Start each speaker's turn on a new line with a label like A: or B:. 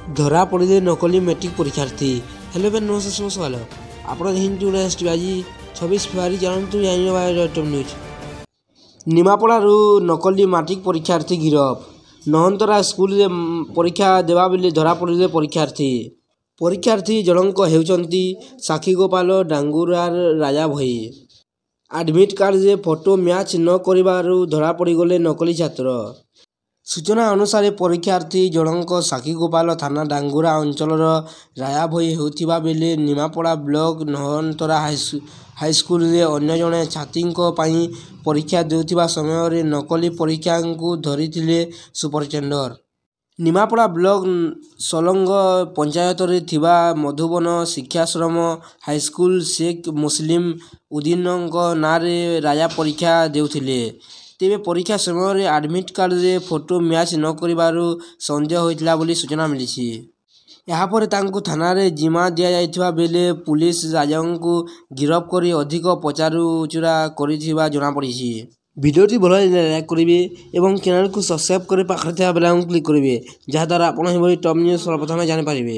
A: ଧରା ପଡ଼ିଲେ ନକଲି ମେଟ୍ରିକ୍ ପରୀକ୍ଷାର୍ଥୀ। ହେଲୋ ବେନ୍ ନମସ୍କାର ଶୁଭ ସକାଳ। ଆପଣ ହିନ୍ଦୁ ଆସିବେ ଆଜି 26 ଫେବୃଆରୀ ଜାଣନ୍ତୁ ଜାଣିବା ଟପ୍ ନ୍ୟୁଜ୍। ନିମାପଡ଼ାରୁ ନକଲି ମାଟ୍ରିକ୍ ପରୀକ୍ଷାର୍ଥୀ ଗିରଫ। ନହନ୍ତରା ସ୍କୁଲରେ ପରୀକ୍ଷା ଦେବା ବେଳେ ଧରା ପଡ଼ିଲେ ପରୀକ୍ଷାର୍ଥୀ। ପରୀକ୍ଷାର୍ଥୀ ଜଣଙ୍କ ହେଉଛନ୍ତି ସାକ୍ଷୀଗୋପାଳ ଡାଙ୍ଗୁରାର ରାଜା ଭୋଇ। ଆଡମିଟ୍ କାର୍ଡରେ ଫଟୋ ମ୍ୟାଚ୍ ନ କରିବାରୁ ଧରା ପଡ଼ିଗଲେ ନକଲି ଛାତ୍ର। ସୂଚନା ଅନୁସାରେ ପରୀକ୍ଷାର୍ଥୀ ଜଣଙ୍କ ସାକ୍ଷୀଗୋପାଳ ଥାନା ଡାଙ୍ଗୁରା ଅଞ୍ଚଳର ରାଜା ଭୋଇ ହେଉଥିବା ବେଳେ ନିମାପଡ଼ା ବ୍ଲକ ନହନ୍ତରା ହାଇସ୍କୁଲରେ ଅନ୍ୟ ଜଣେ ଛାତ୍ରୀଙ୍କ ପାଇଁ ପରୀକ୍ଷା ଦେଉଥିବା ସମୟରେ ନକଲି ପରୀକ୍ଷାଙ୍କୁ ଧରିଥିଲେ ସୁପରିଟେଣ୍ଡର। ନିମାପଡ଼ା ବ୍ଲକ ସଲଙ୍ଗ ପଞ୍ଚାୟତରେ ଥିବା ମଧୁବନ ଶିକ୍ଷାଶ୍ରମ ହାଇସ୍କୁଲ ଶେଖ୍ ମୁସଲିମ ଉଦ୍ଦିନଙ୍କ ନାଁରେ ରାଜା ପରୀକ୍ଷା ଦେଉଥିଲେ। ତେବେ ପରୀକ୍ଷା ସମୟରେ ଆଡମିଟ୍ କାର୍ଡରେ ଫଟୋ ମ୍ୟାଚ୍ ନ କରିବାରୁ ସନ୍ଦେହ ହୋଇଥିଲା ବୋଲି ସୂଚନା ମିଳିଛି। ଏହାପରେ ତାଙ୍କୁ ଥାନାରେ ଜିମା ଦିଆଯାଇଥିବା ବେଳେ ପୁଲିସ ରାଜାଙ୍କୁ ଗିରଫ କରି ଅଧିକ ପଚରାଉଚରା କରିଥିବା ଜଣାପଡ଼ିଛି। ଭିଡ଼ିଓଟି ଭଲ ଲାଗିଲେ ଲାଇକ୍ କରିବେ ଏବଂ ଚ୍ୟାନେଲକୁ ସବସ୍କ୍ରାଇବ୍ କରି ପାଖରେ ଥିବା ବେଲ୍ ଆଇକନ୍ କ୍ଲିକ୍ କରିବେ, ଯାହାଦ୍ୱାରା ଆପଣ ଏହିଭଳି ଟପ୍ ନ୍ୟୁଜ୍ ସର୍ବପ୍ରଥମେ ଜାଣିପାରିବେ।